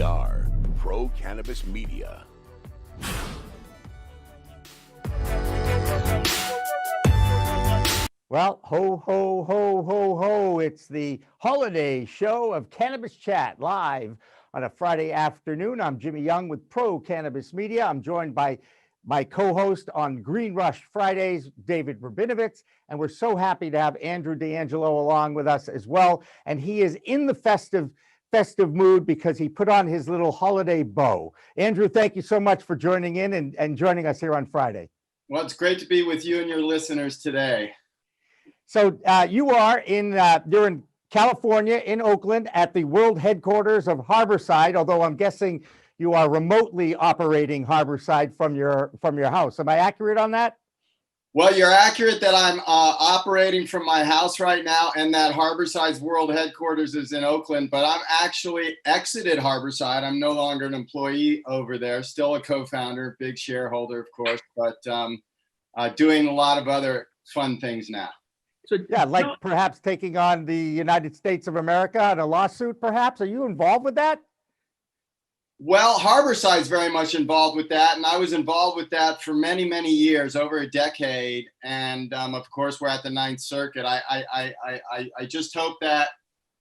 are Pro Cannabis Media. Well, ho, ho, ho, ho, ho. It's the holiday show of Cannabis Chat live on a Friday afternoon. I'm Jimmy Young with Pro Cannabis Media. I'm joined by my co-host on Green Rush Fridays, David Rabinovitz, and we're so happy to have Andrew DeAngelo along with us as well. And he is in the festive mood because he put on his little holiday bow. Andrew, thank you so much for joining in and joining us here on Friday. Well, it's great to be with you and your listeners today. So you are you're in California, in Oakland, at the world headquarters of Harborside, although I'm guessing you are remotely operating Harborside from your house. Am I accurate on that? Well, you're accurate that I'm operating from my house right now, and that Harborside's world headquarters is in Oakland, but I'm actually exited Harborside. I'm no longer an employee over there, still a co-founder, big shareholder, of course, but doing a lot of other fun things now. So yeah, like perhaps taking on the United States of America in a lawsuit, perhaps. Are you involved with that? Well, Harborside's very much involved with that, and I was involved with that for many, many years, over a decade. And of course, we're at the Ninth Circuit. I just hope that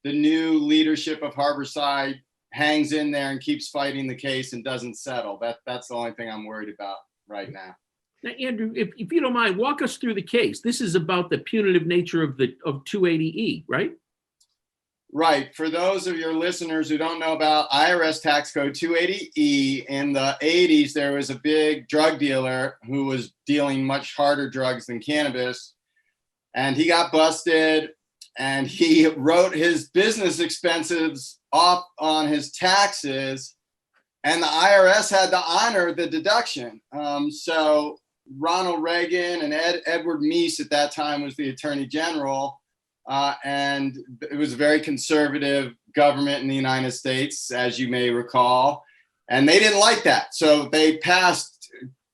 the new leadership of Harborside hangs in there and keeps fighting the case and doesn't settle. That's the only thing I'm worried about right now. Now, Andrew, if you don't mind, walk us through the case. This is about the punitive nature of 280E, right? Right. For those of your listeners who don't know about IRS tax code 280E, in the 80s, there was a big drug dealer who was dealing much harder drugs than cannabis. And he got busted, and he wrote his business expenses off on his taxes, and the IRS had to honor the deduction. So Ronald Reagan and Edward Meese at that time was the Attorney General. And it was a very conservative government in the United States, as you may recall, and they didn't like that. So they passed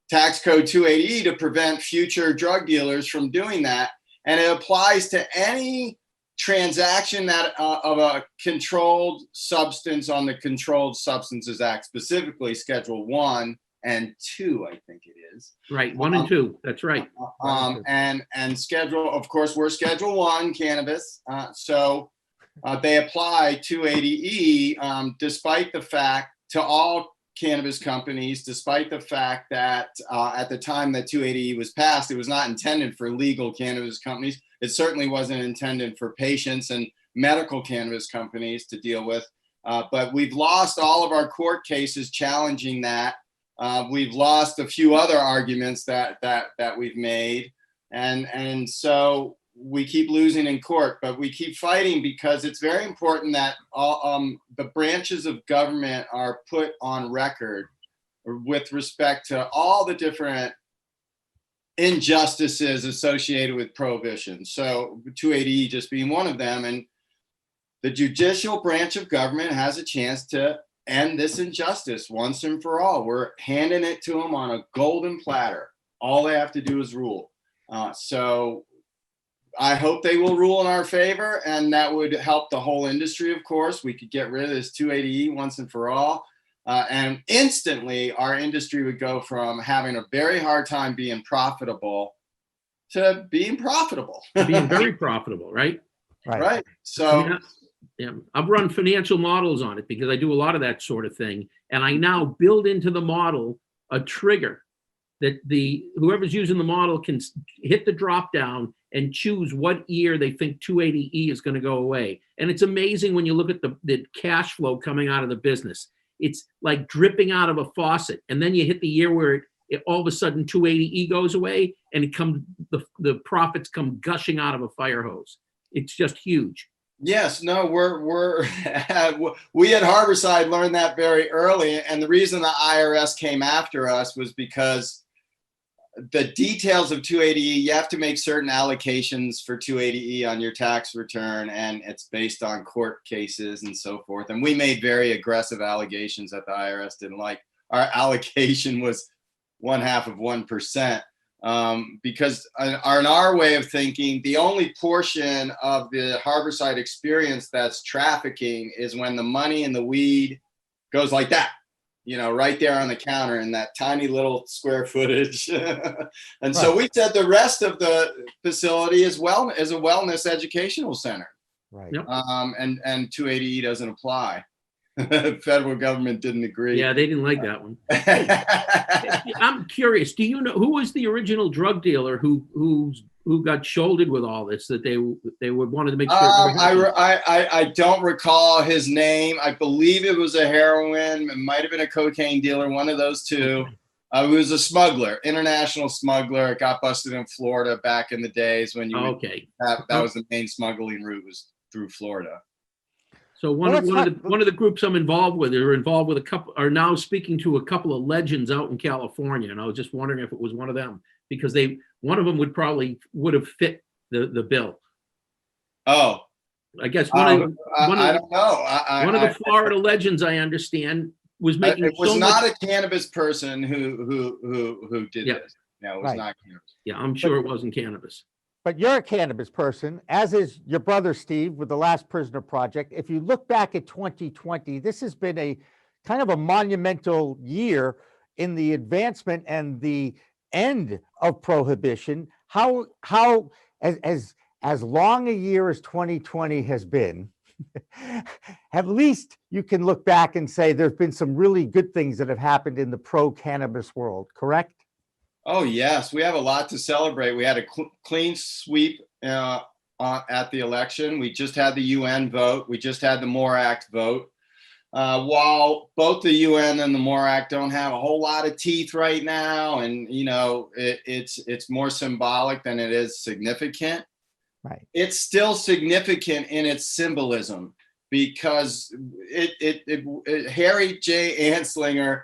tax code 280E to prevent future drug dealers from doing that. And it applies to any transaction that of a controlled substance on the Controlled Substances Act, specifically Schedule 1 and 2, I think it is. Right, 1 and 2, that's right. And schedule, of course, we're Schedule 1 cannabis, so they apply 280E despite the fact, to all cannabis companies, despite the fact that at the time that 280E was passed, it was not intended for legal cannabis companies. It certainly wasn't intended for patients and medical cannabis companies to deal with, but we've lost all of our court cases challenging that. We've lost a few other arguments that we've made, and so we keep losing in court, but we keep fighting because it's very important that all the branches of government are put on record with respect to all the different injustices associated with prohibition. So 280E just being one of them, and the judicial branch of government has a chance to end this injustice once and for all. We're handing it to them on a golden platter. All they have to do is rule. So I hope they will rule in our favor, and that would help the whole industry, of course. We could get rid of this 280E once and for all. And instantly, our industry would go from having a very hard time being profitable to being profitable. Being very profitable, right? Right. So... Yeah, I've run financial models on it because I do a lot of that sort of thing. And I now build into the model a trigger that whoever's using the model can hit the drop down and choose what year they think 280E is going to go away. And it's amazing when you look at the cash flow coming out of the business. It's like dripping out of a faucet. And then you hit the year where it all of a sudden 280E goes away, and the profits come gushing out of a fire hose. It's just huge. Yes, no, we at Harborside learned that very early, and the reason the IRS came after us was because the details of 280E, you have to make certain allocations for 280E on your tax return, and it's based on court cases and so forth. And we made very aggressive allegations that the IRS didn't like. Our allocation was 0.5%. Because in our way of thinking, the only portion of the Harborside experience that's trafficking is when the money and the weed goes like that, right there on the counter in that tiny little square footage. And so we said the rest of the facility is a wellness educational center. Right. Yep. And 280E doesn't apply. The federal government didn't agree. Yeah, they didn't like that one. I'm curious. Do you know who was the original drug dealer who got shouldered with all this? That they wanted to make sure. I don't recall his name. I believe it was a heroin. It might have been a cocaine dealer. One of those two. He was a smuggler, international smuggler. Got busted in Florida back in the days when that was the main smuggling route, was through Florida. So one of the groups I'm involved with are now speaking to a couple of legends out in California, and I was just wondering if it was one of them, because one of them would have fit the bill. Oh, I guess I don't know. One of the Florida legends, I understand, was making. It was not a cannabis person who did this. No, it was not cannabis. Yeah, I'm sure it wasn't cannabis. But you're a cannabis person, as is your brother Steve with the Last Prisoner Project. If you look back at 2020, this has been a kind of a monumental year in the advancement and the end of prohibition. How as long a year as 2020 has been, at least you can look back and say there's been some really good things that have happened in the pro-cannabis world, correct? Oh, yes. We have a lot to celebrate. We had a clean sweep at the election. We just had the UN vote. We just had the MORE Act vote. While both the UN and the MORE Act don't have a whole lot of teeth right now, and, it's more symbolic than it is significant. Right. It's still significant in its symbolism, because Harry J. Anslinger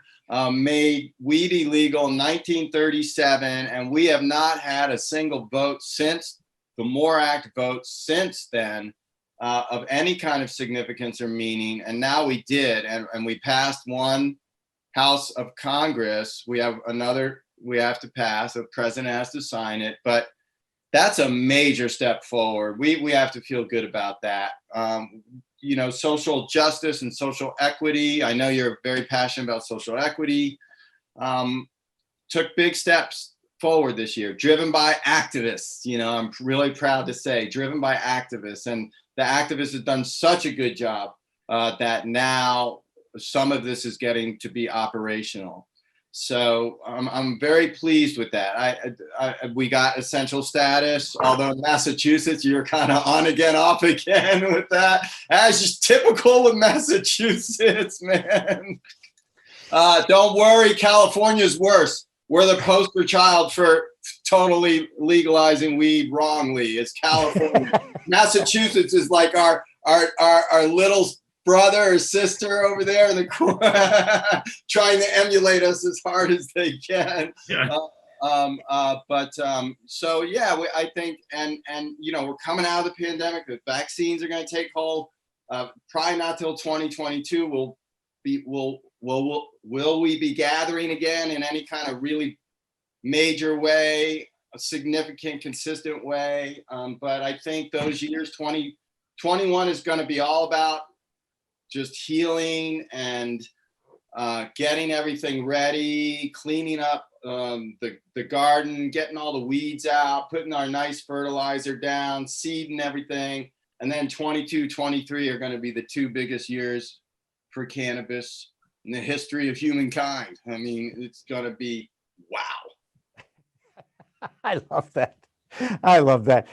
made weed illegal in 1937, and we have not had a single vote since the MORE Act vote since then of any kind of significance or meaning. And now we did, and we passed one House of Congress. We have another we have to pass. The president has to sign it, but that's a major step forward. We have to feel good about that. Social justice and social equity. I know you're very passionate about social equity. Took big steps forward this year, driven by activists. I'm really proud to say, driven by activists. And the activists have done such a good job that now some of this is getting to be operational. So I'm very pleased with that. We got essential status, although in Massachusetts, you're kind of on again, off again with that. That's just typical of Massachusetts, man. Don't worry, California's worse. We're the poster child for totally legalizing weed wrongly. It's California. Massachusetts is like our little brother or sister over there in the corner trying to emulate us as hard as they can. Yeah. I think, and we're coming out of the pandemic. The vaccines are going to take hold. Probably not till 2022. Will we be gathering again in any kind of really major way, a significant, consistent way? But I think those years, 2021 is going to be all about just healing and getting everything ready, cleaning up the garden, getting all the weeds out, putting our nice fertilizer down, seeding everything. And then 22, 23 are going to be the two biggest years for cannabis in the history of humankind. I mean, it's going to be wow. I love that. I love that.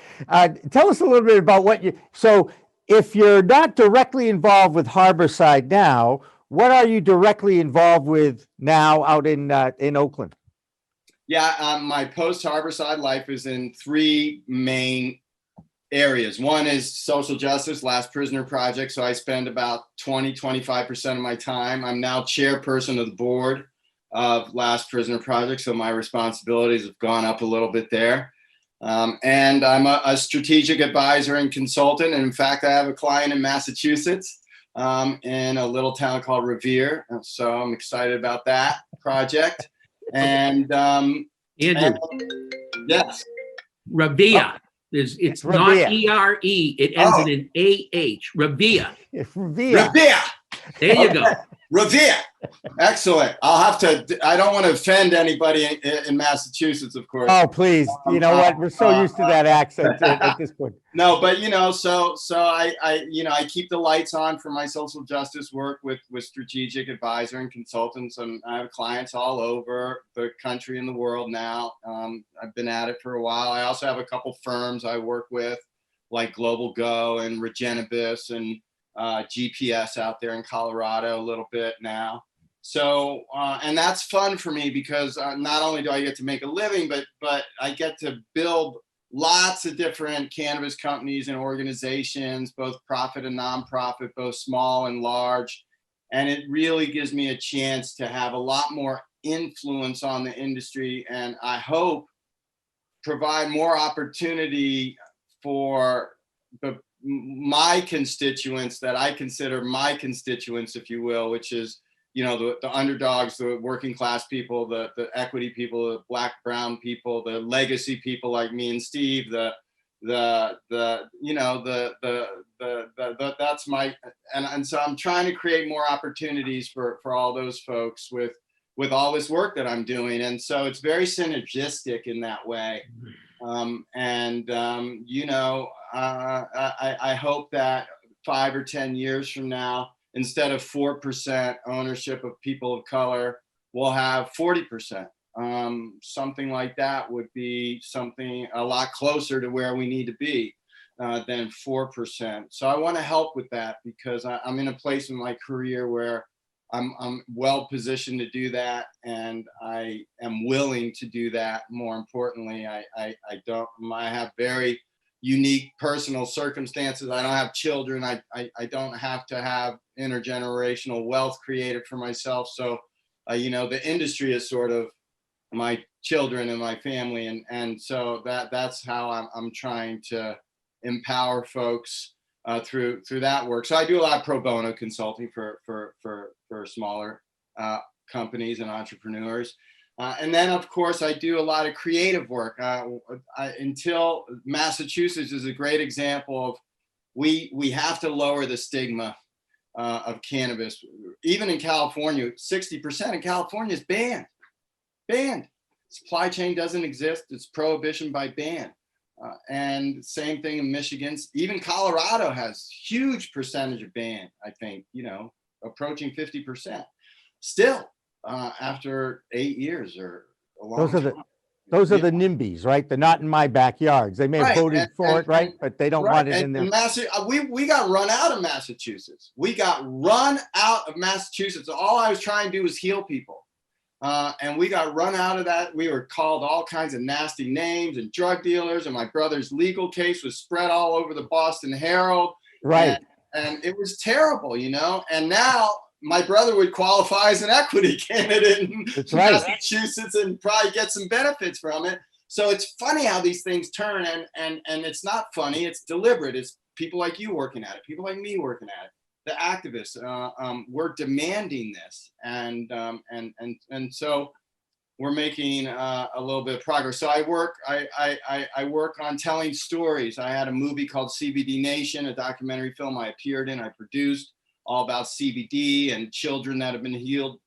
Tell us a little bit about so if you're not directly involved with Harborside now, what are you directly involved with now out in Oakland? Yeah, my post-Harborside life is in three main areas. One is social justice, Last Prisoner Project. So I spend about 25% of my time. I'm now chairperson of the board of Last Prisoner Project. So my responsibilities have gone up a little bit there. And I'm a strategic advisor and consultant. And in fact, I have a client in Massachusetts in a little town called Revere. So I'm excited about that project. And Andrew, yes, Revere. It's Revere. Not E-R-E. It ends in an A-H. Revere. Revere. There you go. Revere. Excellent. I don't want to offend anybody in Massachusetts, of course. Oh, please. You know what? We're so used to that accent at this point. No, but so I keep the lights on for my social justice work with strategic advisor and consultants, and I have clients all over the country and the world now. I've been at it for a while. I also have a couple firms I work with, like Global Go and Regenibus and GPS out there in Colorado a little bit now. So, and that's fun for me because not only do I get to make a living, but I get to build lots of different cannabis companies and organizations, both profit and nonprofit, both small and large. And it really gives me a chance to have a lot more influence on the industry, and I hope provide more opportunity for my constituents that I consider my constituents, if you will, which is, the underdogs, the working class people, the equity people, the black, brown people, the legacy people like me and Steve, that's my, and so I'm trying to create more opportunities for all those folks with all this work that I'm doing. And so it's very synergistic in that way. I hope that 5 or 10 years from now, instead of 4% ownership of people of color, we'll have 40%. Something like that would be something a lot closer to where we need to be than 4%. So I want to help with that because I'm in a place in my career where I'm well positioned to do that, and I am willing to do that. More importantly, I have very unique personal circumstances. I don't have children. I don't have to have intergenerational wealth created for myself. So, the industry is sort of my children and my family, and so that's how I'm trying to empower folks through that work. So I do a lot of pro bono consulting for smaller companies and entrepreneurs. And then, of course, I do a lot of creative work. Until Massachusetts is a great example of we have to lower the stigma of cannabis. Even in California, 60% of California is banned. Supply chain doesn't exist. It's prohibition by ban. And same thing in Michigan. Even Colorado has huge percentage of ban, I think, approaching 50%. Still, after 8 years or a long time. Those are the NIMBYs, right? The not in my backyards. They may have voted for it, right? But they don't want it in there. We got run out of Massachusetts. All I was trying to do was heal people. And we got run out of that. We were called all kinds of nasty names and drug dealers. And my brother's legal case was spread all over the Boston Herald. Right. And it was terrible, And now my brother would qualify as an equity candidate in Massachusetts and probably get some benefits from it. So it's funny how these things turn, and it's not funny, it's deliberate. It's people like you working at it, people like me working at it, the activists. We're demanding this, and so we're making a little bit of progress. So I work on telling stories. I had a movie called CBD Nation, a documentary film I appeared in, I produced, all about CBD and children that have been healed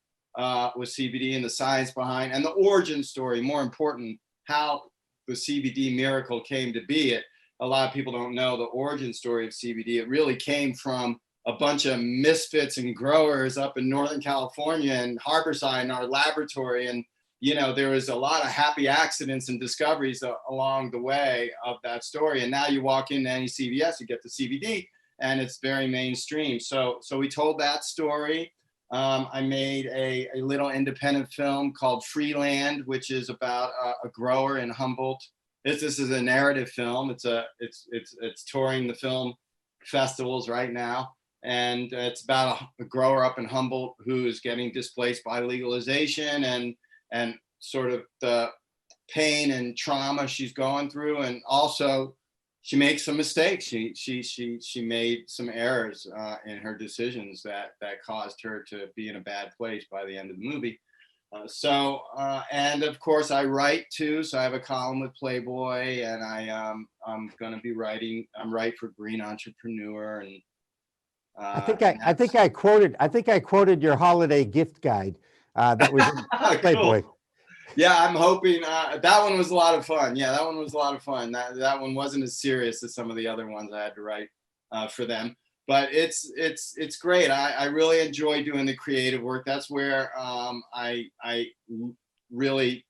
with CBD and the science behind, and the origin story, more important, how the CBD miracle came to be. A lot of people don't know the origin story of CBD. It really came from a bunch of misfits and growers up in Northern California and Harborside in our laboratory. And, there was a lot of happy accidents and discoveries along the way of that story. And now you walk into any CVS, you get the CBD, and it's very mainstream. So we told that story. I made a little independent film called Freeland, which is about a grower in Humboldt. This is a narrative film. It's touring the film festivals right now. And it's about a grower up in Humboldt who is getting displaced by legalization and sort of the pain and trauma she's going through. And also she makes some mistakes. She made some errors in her decisions that caused her to be in a bad place by the end of the movie. And of course I write too. So I have a column with Playboy, and I'm going to be writing. I'm writing for Green Entrepreneur, and I think I quoted your holiday gift guide that was in Playboy. Cool. Yeah, I'm hoping that one was a lot of fun. Yeah, that one was a lot of fun. That one wasn't as serious as some of the other ones I had to write for them. But it's great. I really enjoy doing the creative work. That's where I really,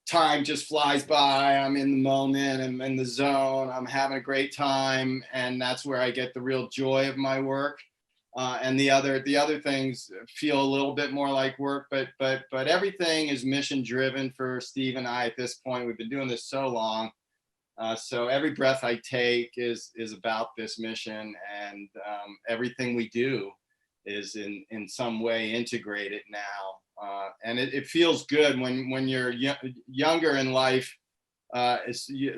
time just flies by. I'm in the moment. I'm in the zone. I'm having a great time, and that's where I get the real joy of my work. And the other things feel a little bit more like work, but everything is mission driven for Steve and I at this point. We've been doing this so long. So every breath I take is about this mission, and everything we do is in some way integrated now. And it feels good when you're younger in life.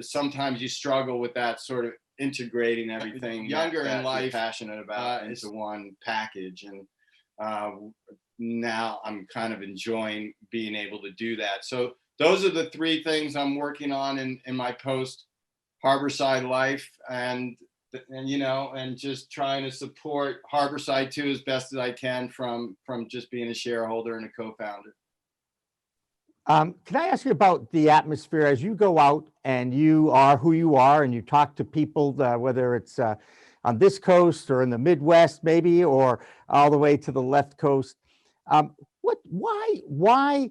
Sometimes you struggle with that sort of integrating everything younger in life, passionate about into one package. And now I'm kind of enjoying being able to do that. So those are the three things I'm working on in my post Harborside life, and just trying to support Harborside too as best as I can from just being a shareholder and a co-founder. Can I ask you about the atmosphere as you go out and you are who you are and you talk to people, whether it's on this coast or in the Midwest maybe, or all the way to the left coast? Why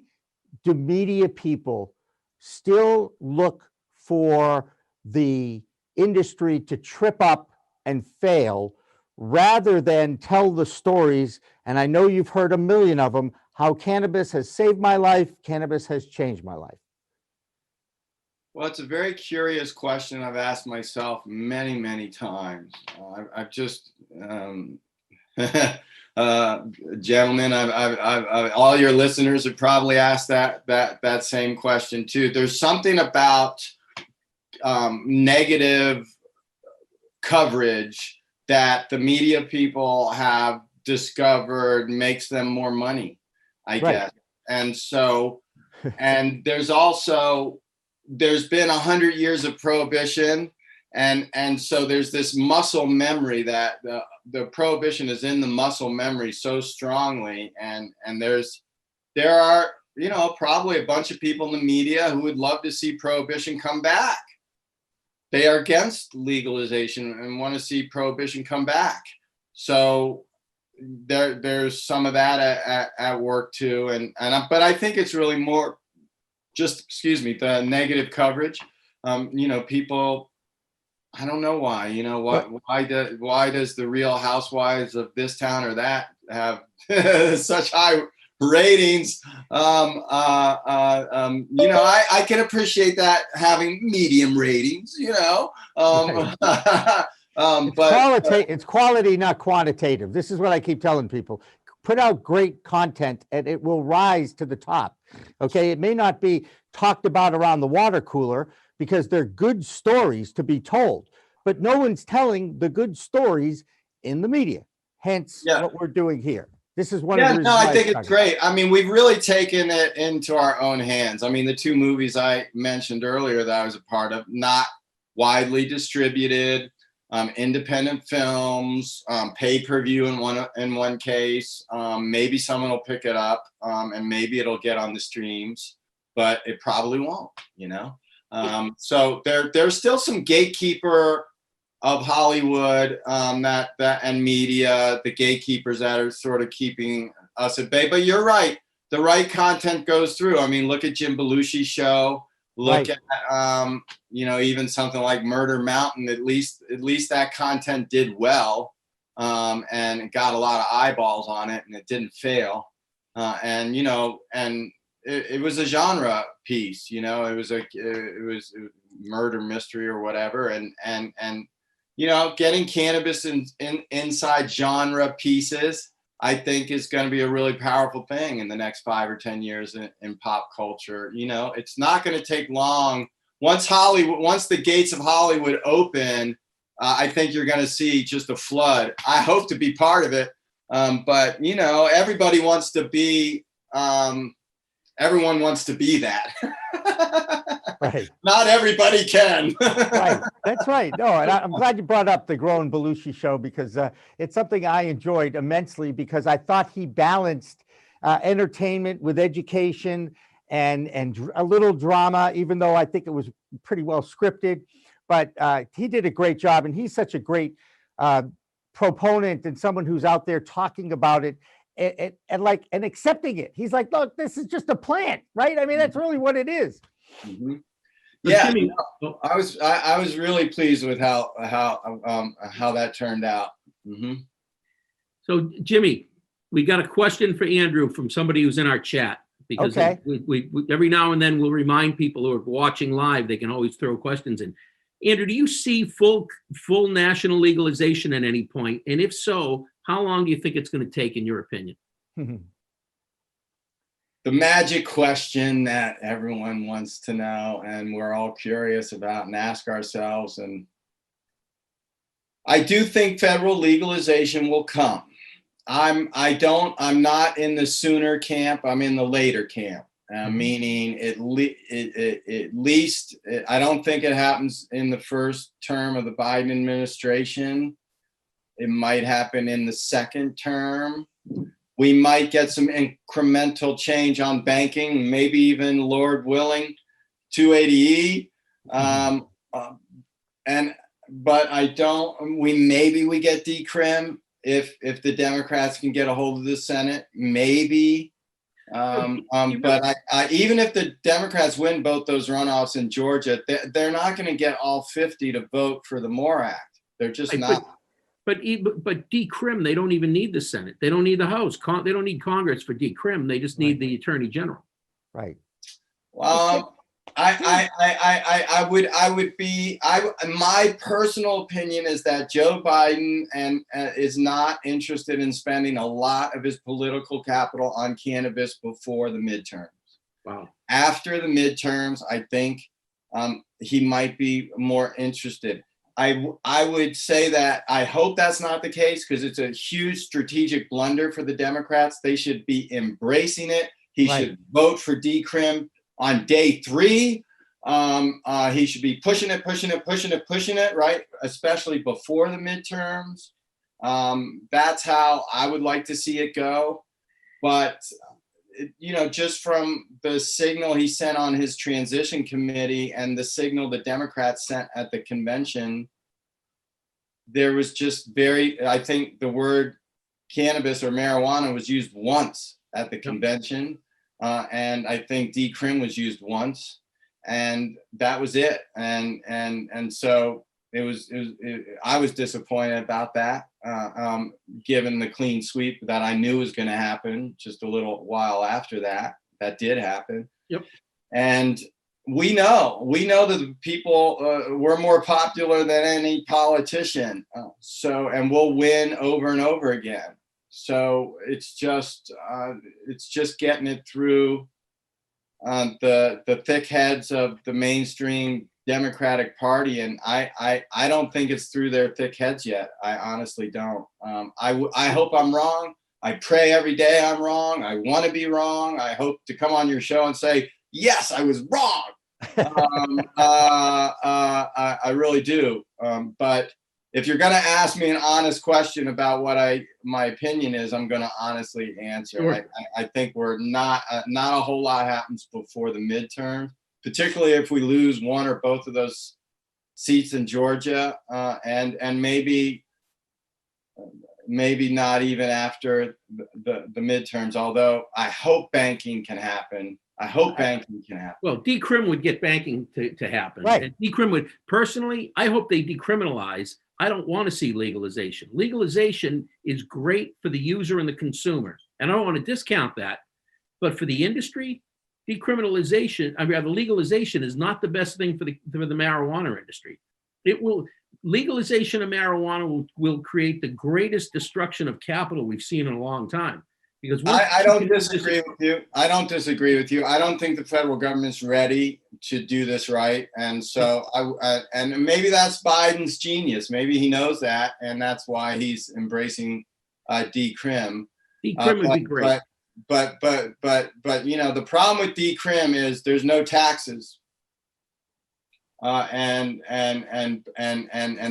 do media people still look for the industry to trip up and fail rather than tell the stories? And I know you've heard a million of them, how cannabis has saved my life, cannabis has changed my life. Well, it's a very curious question I've asked myself many, many times. I've just, gentlemen, I've all your listeners have probably asked that same question too. There's something about negative coverage that the media people have discovered makes them more money, I guess. And so, and there's been 100 years of prohibition. And so there's this muscle memory that the prohibition is in the muscle memory so strongly. And there are, probably a bunch of people in the media who would love to see prohibition come back. They are against legalization and want to see prohibition come back. So there's some of that at work too. But I think it's really more just, the negative coverage. People, I don't know why, why does the Real Housewives of this town or that have such high ratings? I can appreciate that having medium ratings, but it's quality, not quantitative. This is what I keep telling people. Put out great content and it will rise to the top. Okay. It may not be talked about around the water cooler because they're good stories to be told, but no one's telling the good stories in the media. Hence what we're doing here. This is one of the reasons. I think it's great. I mean, we've really taken it into our own hands. I mean, the two movies I mentioned earlier that I was a part of, not widely distributed, independent films, pay-per-view in one case. Maybe someone will pick it up, and maybe it'll get on the streams, but it probably won't, So there's still some gatekeeper of Hollywood and media, the gatekeepers that are sort of keeping us at bay. But you're right, the right content goes through. I mean, look at Jim Belushi's show. Look at even something like Murder Mountain. At least that content did well, and it got a lot of eyeballs on it, and it didn't fail. And it was a genre piece. It was murder mystery or whatever, and getting cannabis inside genre pieces, I think, is going to be a really powerful thing in the next 5 or 10 years in pop culture. It's not going to take long. Once the gates of Hollywood open, I think you're going to see just a flood. I hope to be part of it. But everybody wants to be, everyone wants to be that. Right. Not everybody can. Right. That's right. No, and I'm glad you brought up the Grown Belushi show, because it's something I enjoyed immensely, because I thought he balanced entertainment with education and a little drama, even though I think it was pretty well scripted. But he did a great job, and he's such a great proponent and someone who's out there talking about it and accepting it. He's like, look, this is just a plant, right? I mean, that's really what it is. Mhm. So Yeah, Jimmy, I was really pleased with how that turned out. So Jimmy, we got a question for Andrew from somebody who's in our chat, because Okay. we every now and then we'll remind people who are watching live, they can always throw questions in. Andrew, do you see full national legalization at any point? And if so, how long do you think it's going to take, in your opinion? The magic question that everyone wants to know and we're all curious about and ask ourselves. And I do think federal legalization will come. I'm not in the sooner camp. I'm in the later camp. Meaning at least I don't think it happens in the first term of the Biden administration. It might happen in the second term. We might get some incremental change on banking, maybe even, Lord willing, 280E. But I don't. Maybe we get decrim if the Democrats can get a hold of the Senate. Maybe. But I even if the Democrats win both those runoffs in Georgia, they're not going to get all 50 to vote for the MORE Act. They're just not. But decrim, they don't even need the Senate. They don't need the House. They don't need Congress for decrim. They just need the Attorney General. Right. My personal opinion is that Joe Biden is not interested in spending a lot of his political capital on cannabis before the midterms. Wow. After the midterms, I think he might be more interested. I would say that I hope that's not the case, because it's a huge strategic blunder for the Democrats. They should be embracing it. He should vote for decrim on day 3. He should be pushing it, right? Especially before the midterms. That's how I would like to see it go. But, just from the signal he sent on his transition committee and the signal the Democrats sent at the convention, there was just I think the word cannabis or marijuana was used once at the convention. And I think decrim was used once, and that was it. And so I was disappointed about that, given the clean sweep that I knew was going to happen just a little while after that. That did happen. Yep. And we know that the people we're more popular than any politician. And we'll win over and over again. So it's just getting it through the thick heads of the mainstream Democratic Party, and I don't think it's through their thick heads yet. I honestly don't. I hope I'm wrong. I pray every day I'm wrong. I want to be wrong. I hope to come on your show and say, yes, I was wrong. I really do. But if you're going to ask me an honest question about what my opinion is, I'm going to honestly answer. Sure. I think we're not a whole lot happens before the midterm, particularly if we lose one or both of those seats in Georgia, and maybe not even after the midterms. Although I hope banking can happen. Well, decrim would get banking to happen. Right. And decrim would, personally, I hope they decriminalize. I don't want to see legalization. Legalization is great for the user and the consumer, and I don't want to discount that. But for the industry, legalization is not the best thing for the marijuana industry. Legalization of marijuana will create the greatest destruction of capital we've seen in a long time. Because I don't disagree with you. I don't think the federal government's ready to do this right. And so and maybe that's Biden's genius. Maybe he knows that, and that's why he's embracing decrim. Decrim would be great. But the problem with decrim is there's no taxes. and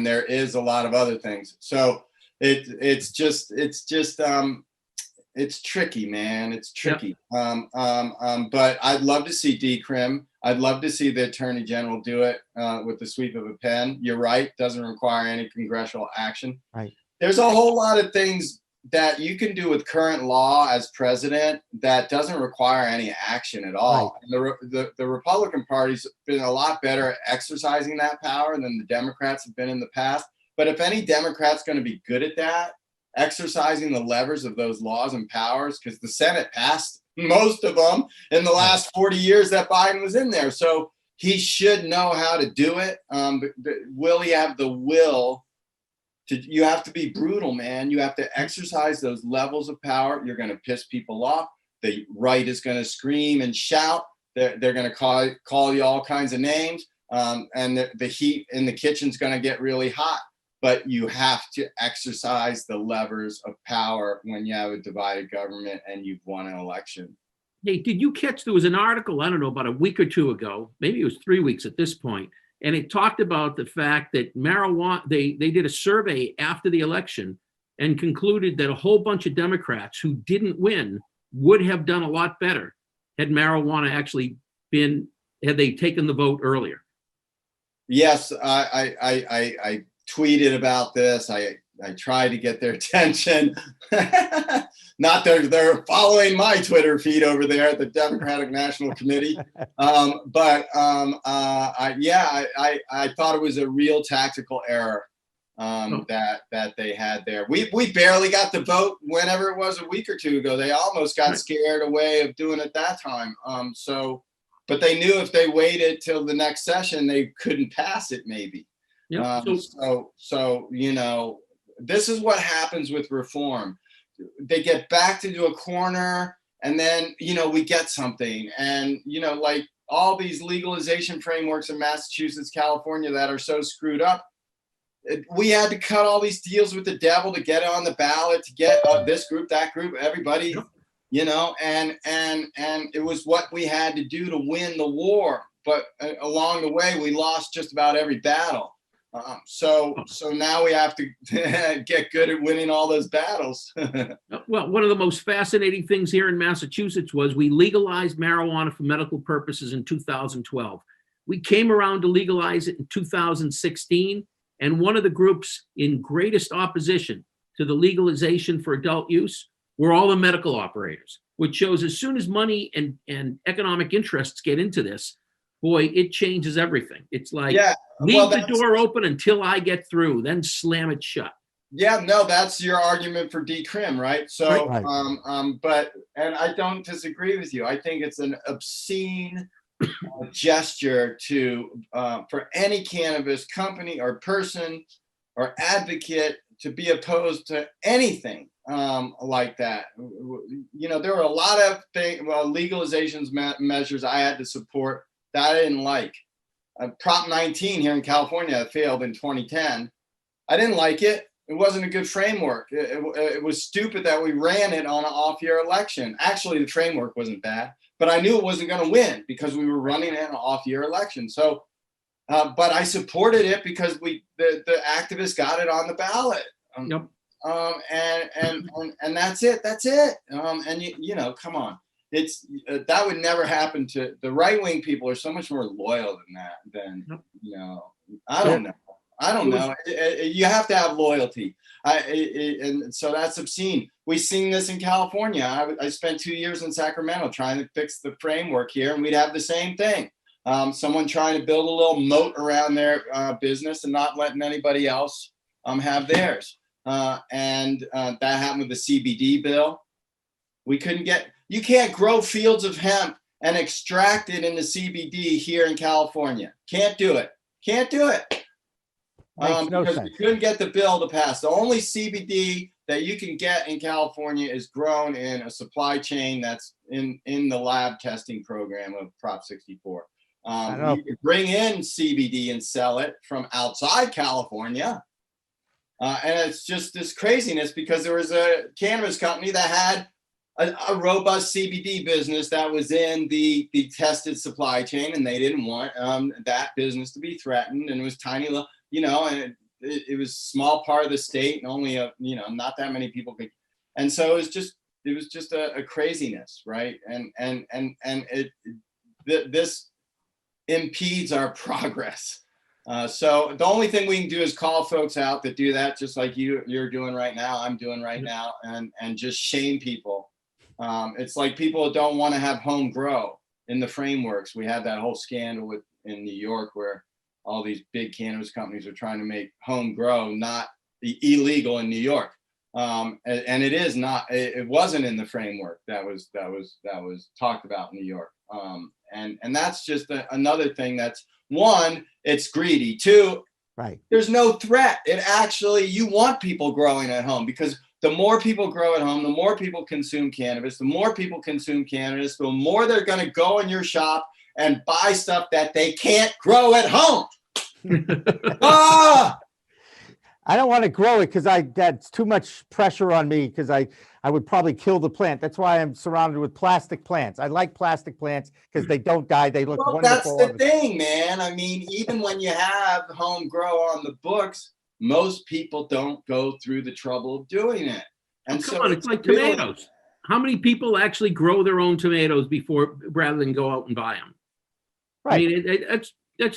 there is a lot of other things. So it's tricky, man. It's tricky. Yep. But I'd love to see decrim. I'd love to see the Attorney General do it with the sweep of a pen. You're right. Doesn't require any congressional action. Right. There's a whole lot of things that you can do with current law as president that doesn't require any action at all. Right. And the Republican Party's been a lot better at exercising that power than the Democrats have been in the past. But if any Democrat's going to be good at that, exercising the levers of those laws and powers, because the Senate passed most of them in the last 40 years that Biden was in there. So he should know how to do it. Will he have the will? You have to be brutal, man. You have to exercise those levels of power. You're going to piss people off. The right is going to scream and shout. They're going to call you all kinds of names. And the heat in the kitchen's going to get really hot. But you have to exercise the levers of power when you have a divided government and you've won an election. Hey, did you catch, there was an article, I don't know, about a week or two ago, maybe it was 3 weeks at this point, and it talked about the fact that marijuana, they did a survey after the election and concluded that a whole bunch of Democrats who didn't win would have done a lot better had marijuana actually been, had they taken the vote earlier. Yes, I tweeted about this. I tried to get their attention. Not that they're following my Twitter feed over there at the Democratic National Committee. I thought it was a real tactical error that they had there. We barely got the vote whenever it was a week or two ago. They almost got scared away of doing it that time. But they knew if they waited till the next session, they couldn't pass it maybe. Yeah. So you know, this is what happens with reform. They get backed into a corner, and then, you know, we get something. And, you know, like all these legalization frameworks in Massachusetts, California that are so screwed up, we had to cut all these deals with the devil to get it on the ballot, to get this group, that group, everybody, you know, and it was what we had to do to win the war. But along the way, we lost just about every battle. So now we have to get good at winning all those battles. Well, one of the most fascinating things here in Massachusetts was we legalized marijuana for medical purposes in 2012. We came around to legalize it in 2016, and one of the groups in greatest opposition to the legalization for adult use were all the medical operators, which shows as soon as money and economic interests get into this, boy, it changes everything. It's like, leave the door open until I get through, then slam it shut. Yeah, no, that's your argument for decrim, right? So, Right. And I don't disagree with you. I think it's an obscene gesture for any cannabis company or person or advocate to be opposed to anything like that. You know, there were a lot of legalizations measures I had to support that I didn't like. Prop 19 here in California that failed in 2010. I didn't like it. It wasn't a good framework. It was stupid that we ran it on an off-year election. Actually, the framework wasn't bad, but I knew it wasn't going to win because we were running it on an off-year election. So, but I supported it because the activists got it on the ballot. Yep. And that's it. That's it. And you know, come on. It's that would never happen to the right-wing people. Are so much more loyal than you know. I don't know. You have to have loyalty. And so that's obscene. We've seen this in California. I spent 2 years in Sacramento trying to fix the framework here, and we'd have the same thing. Someone trying to build a little moat around their business and not letting anybody else have theirs. And that happened with the CBD bill. We couldn't get. You can't grow fields of hemp and extract it into CBD here in California. Can't do it. Can't do it. Because we couldn't get the bill to pass. The only CBD that you can get in California is grown in a supply chain that's in the lab testing program of Prop 64. You can bring in CBD and sell it from outside California. And it's just this craziness because there was a cannabis company that had a robust CBD business that was in the tested supply chain, and they didn't want that business to be threatened. And it was tiny, and it was small part of the state, and only not that many people could. And so it was just a craziness, right? And this impedes our progress. So the only thing we can do is call folks out that do that, just like you're doing right now, I'm doing right now, and just shame people. It's like people don't want to have home grow in the frameworks. We had that whole scandal in New York where all these big cannabis companies are trying to make home grow not illegal in New York. And it is not. It wasn't in the framework that was talked about in New York. And that's just another thing. That's one, it's greedy. Two, right, there's no threat. It actually, you want people growing at home, because the more people grow at home, the more people consume cannabis. The more people consume cannabis, the more they're going to go in your shop and buy stuff that they can't grow at home. Ah! I don't want to grow it because that's too much pressure on me, because I would probably kill the plant. That's why I'm surrounded with plastic plants. I like plastic plants because they don't die. They look wonderful. That's the thing, man. I mean, even when you have home grow on the books, most people don't go through the trouble of doing it. And come on, it's like tomatoes. How many people actually grow their own tomatoes rather than go out and buy them? Right. I mean,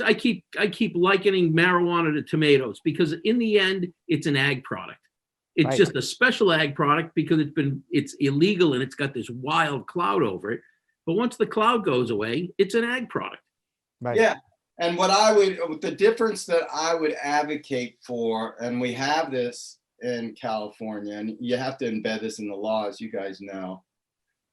I keep likening marijuana to tomatoes, because in the end, it's an ag product. It's right. just a special ag product because it's illegal and it's got this wild cloud over it. But once the cloud goes away, it's an ag product. Right. Yeah. And the difference that I would advocate for, and we have this in California, and you have to embed this in the law, as you guys know.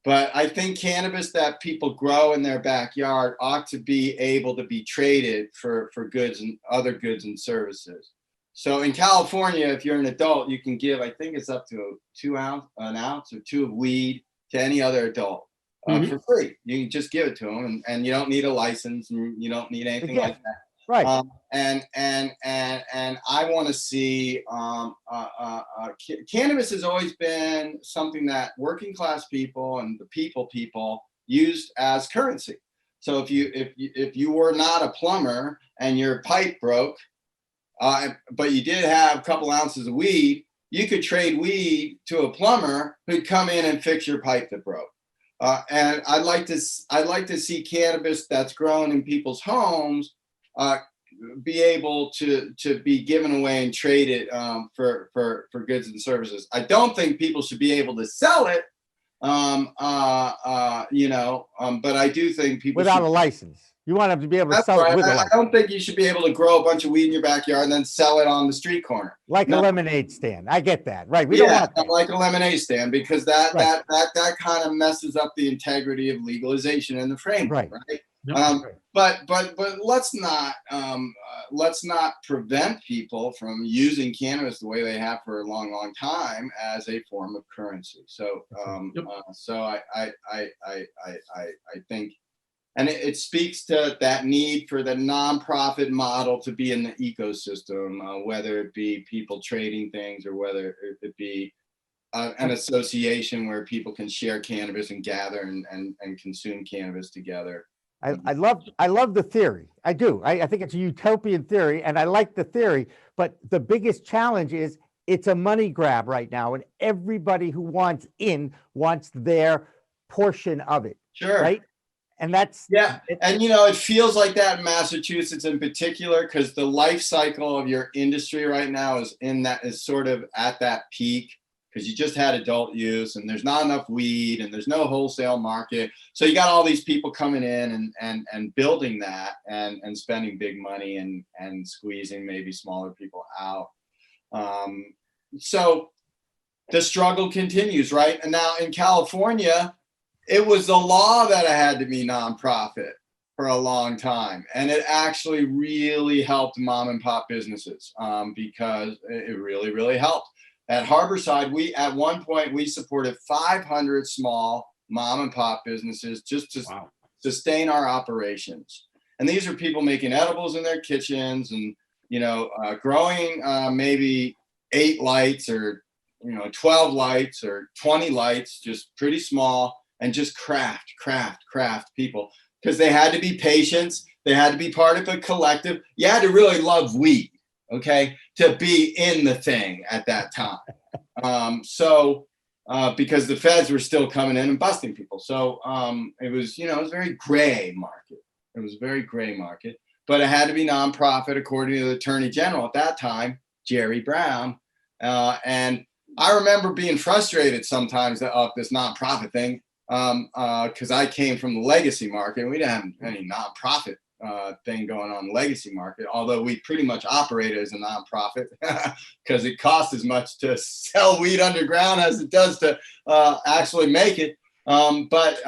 But I think cannabis that people grow in their backyard ought to be able to be traded for goods and other goods and services. So in California, if you're an adult, you can give, I think it's up to an ounce or two of weed to any other adult for free. You can just give it to them, and you don't need a license, and you don't need anything like that. Right. And I want to see cannabis has always been something that working class people and the people used as currency. So if you were not a plumber and your pipe broke, but you did have a couple ounces of weed, you could trade weed to a plumber who'd come in and fix your pipe that broke. And I'd like to see cannabis that's grown in people's homes be able to be given away and traded for goods and services. I don't think people should be able to sell it, but I do think people without a license. You want them to be able to sell it with a license. I don't think you should be able to grow a bunch of weed in your backyard and then sell it on the street corner. Like a lemonade stand. I get that. Right. We don't want that. Like a lemonade stand, because that kind of messes up the integrity of legalization in the framework, right? But let's not prevent people from using cannabis the way they have for a long time as a form of currency. So I think, and it speaks to that need for the nonprofit model to be in the ecosystem, whether it be people trading things or whether it be an association where people can share cannabis and gather and consume cannabis together. I love the theory. I do. I think it's a utopian theory, and I like the theory. But the biggest challenge is it's a money grab right now, and everybody who wants wants their portion of it. Sure. Right. And that's and it feels like that in Massachusetts in particular, because the life cycle of your industry right now is sort of at that peak, because you just had adult use and there's not enough weed and there's no wholesale market. So you got all these people coming in and building that and spending big money and squeezing maybe smaller people out. So the struggle continues, right? And now in California, it was the law that it had to be nonprofit for a long time. And it actually really helped mom and pop businesses because it really, really helped. At Harborside, at one point we supported 500 small mom and pop businesses just to sustain our operations. And these are people making edibles in their kitchens and, growing maybe 8 lights or 12 lights or 20 lights, just pretty small, and just craft people, because they had to be patients. They had to be part of a collective. You had to really love weed, okay, to be in the thing at that time. Because the feds were still coming in and busting people. So it was a very gray market. It was a very gray market, but it had to be nonprofit according to the Attorney General at that time, Jerry Brown. And I remember being frustrated sometimes of this nonprofit thing, because I came from the legacy market. We didn't have any nonprofit thing going on in the legacy market, although we pretty much operated as a nonprofit because it costs as much to sell weed underground as it does to actually make it, but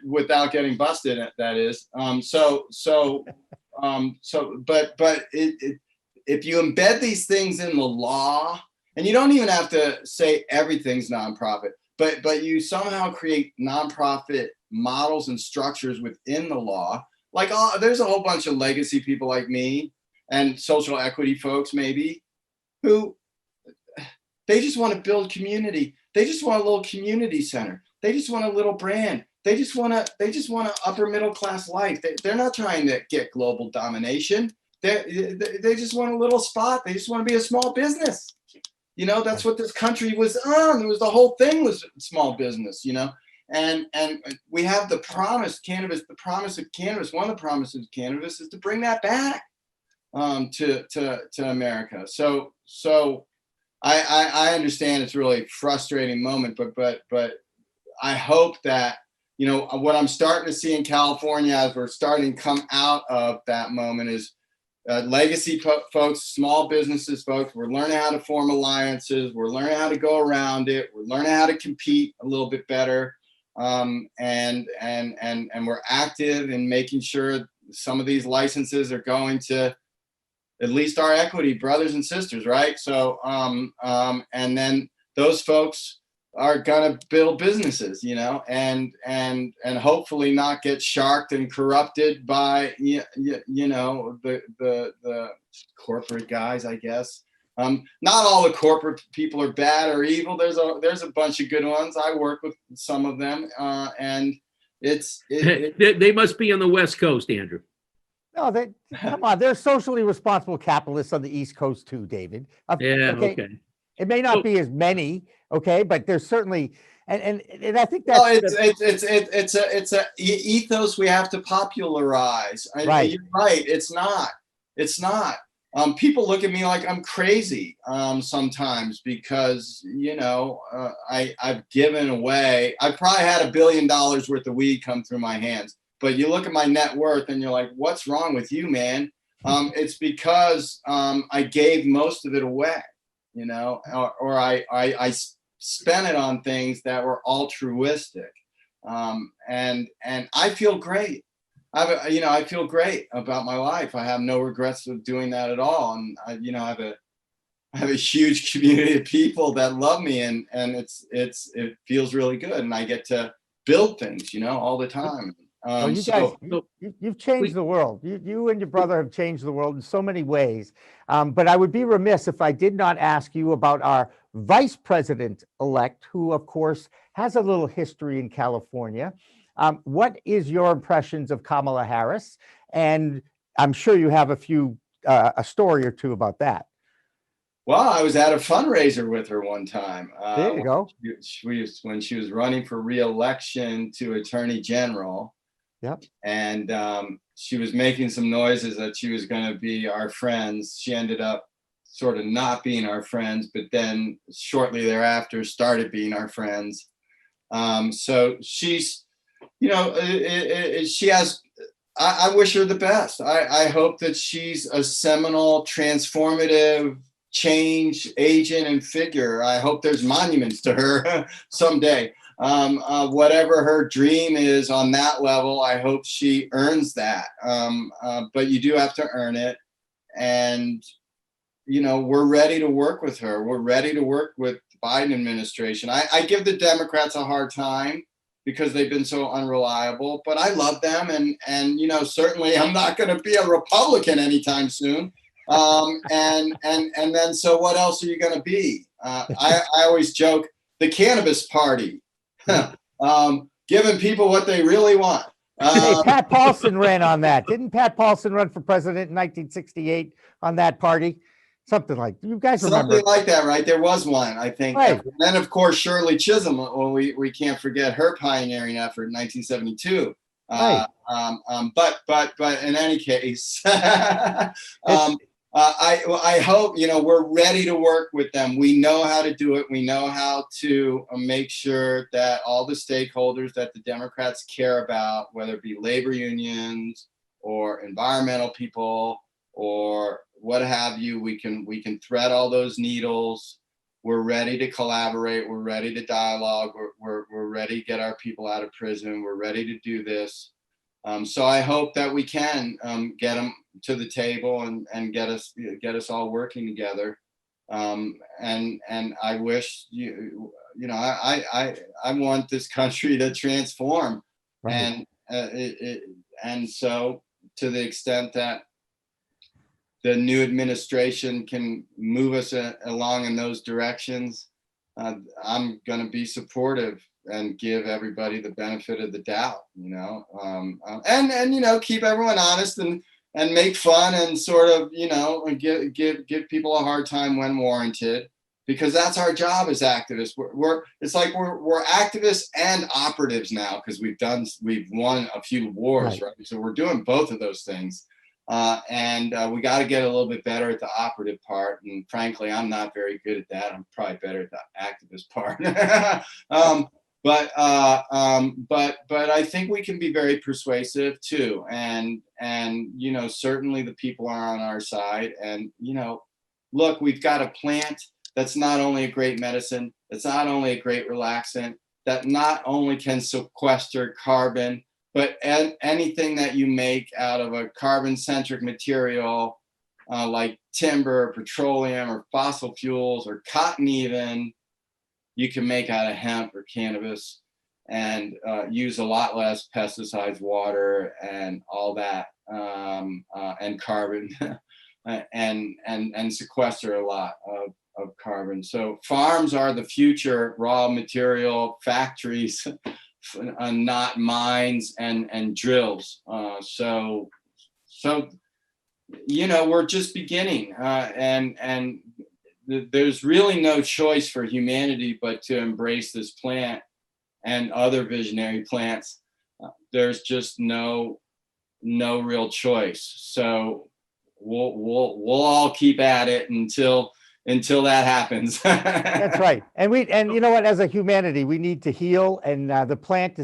without getting busted, that is. If you embed these things in the law, and you don't even have to say everything's nonprofit, but you somehow create nonprofit models and structures within the law. Like, there's a whole bunch of legacy people like me and social equity folks maybe who they just want to build community. They just want a little community center. They just want a little brand. They just want an upper middle class life. They're not trying to get global domination. They just want a little spot. They just want to be a small business. That's what this country was on. It was the whole thing was small business, And we have the promise, cannabis, the promise of cannabis. One of the promises of cannabis is to bring that back to America. So I understand it's really a frustrating moment, but I hope that, what I'm starting to see in California as we're starting to come out of that moment is legacy folks, small businesses folks, we're learning how to form alliances. We're learning how to go around it. We're learning how to compete a little bit better. And we're active in making sure some of these licenses are going to at least our equity brothers and sisters, right? So, and then those folks are gonna build businesses, and hopefully not get sharked and corrupted by the corporate guys, I guess. Not all the corporate people are bad or evil. There's a bunch of good ones. I work with some of them, and they must be on the West Coast, Andrew. No, come on. They're socially responsible capitalists on the East Coast too, David. Okay. It may not be as many, okay, but there's certainly, and I think that's. Well, it's a ethos we have to popularize. Right. You're right. It's not. People look at me like I'm crazy sometimes because I've given away. I probably had $1 billion worth of weed come through my hands. But you look at my net worth and you're like, what's wrong with you, man? It's because I gave most of it away, or I spent it on things that were altruistic, and I feel great. I feel great about my life. I have no regrets of doing that at all, and I have a huge community of people that love me, and it feels really good, and I get to build things, all the time. Well, you guys, you've changed the world. You and your brother have changed the world in so many ways. But I would be remiss if I did not ask you about our vice president-elect, who, of course, has a little history in California. What is your impressions of Kamala Harris? And I'm sure you have a story or two about that. Well, I was at a fundraiser with her one time. There you go. When she was running for re-election to Attorney General. Yep. And she was making some noises that she was going to be our friends. She ended up sort of not being our friends, but then shortly thereafter started being our friends. So she's, she has, I wish her the best. I hope that she's a seminal, transformative change agent and figure. I hope there's monuments to her someday. Whatever her dream is on that level, I hope she earns that. But you do have to earn it. And, we're ready to work with her. We're ready to work with the Biden administration. I give the Democrats a hard time because they've been so unreliable, but I love them. And certainly I'm not going to be a Republican anytime soon. And then, so what else are you going to be? I always joke, the cannabis party, giving people what they really want. Hey, Pat Paulson ran on that. Didn't Pat Paulson run for president in 1968 on that party? Something like, you guys remember? Something like that, right? There was one, I think. Right. And then, of course, Shirley Chisholm. Well, we can't forget her pioneering effort in 1972. Right. But in any case, I hope, we're ready to work with them. We know how to do it. We know how to make sure that all the stakeholders that the Democrats care about, whether it be labor unions or environmental people or what have you, we can thread all those needles. We're ready to collaborate. We're ready to dialogue. We're ready to get our people out of prison. We're ready to do this. So I hope that we can get them to the table and get us all working together. And I wish I want this country to transform. Right. And so to the extent that the new administration can move us along in those directions, I'm going to be supportive and give everybody the benefit of the doubt, and keep everyone honest and make fun and sort of, give people a hard time when warranted, because that's our job as activists. We're activists and operatives now, because we've won a few wars, right? So we're doing both of those things. And we got to get a little bit better at the operative part. And frankly, I'm not very good at that. I'm probably better at the activist part. But I think we can be very persuasive too. And certainly the people are on our side. And, look, we've got a plant that's not only a great medicine, that's not only a great relaxant, that not only can sequester carbon, but anything that you make out of a carbon-centric material, like timber, or petroleum, or fossil fuels, or cotton even, you can make out of hemp or cannabis, and use a lot less pesticides, water, and all that, and carbon, and sequester a lot of carbon. So farms are the future raw material factories, not mines and drills. So we're just beginning, and there's really no choice for humanity but to embrace this plant and other visionary plants. There's just no real choice. So we'll all keep at it until that happens. That's right. And you know what, as a humanity, we need to heal, and the plant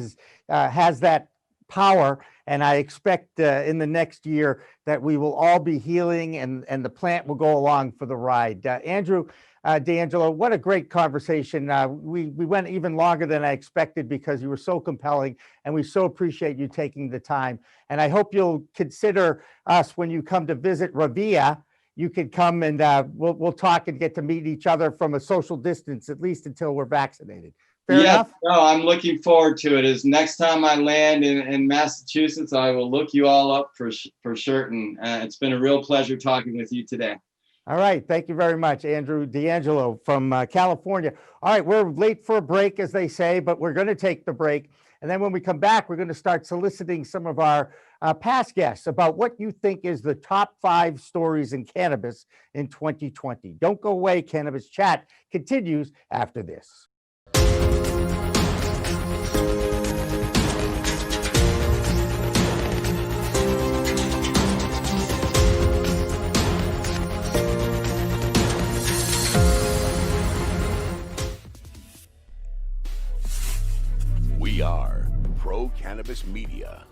has that power. And I expect in the next year that we will all be healing, and the plant will go along for the ride. Andrew, DeAngelo, what a great conversation. We went even longer than I expected because you were so compelling, and we so appreciate you taking the time. And I hope you'll consider us when you come to visit Ravia. You can come and we'll talk and get to meet each other from a social distance, at least until we're vaccinated. Fair enough? No, I'm looking forward to it. As next time I land in Massachusetts, I will look you all up for certain. It's been a real pleasure talking with you today. All right. Thank you very much, Andrew DeAngelo from California. All right. We're late for a break, as they say, but we're going to take the break. And then when we come back, we're going to start soliciting some of our past guests about what you think is the top 5 stories in cannabis in 2020. Don't go away. Cannabis Chat continues after this. We are Pro Cannabis Media.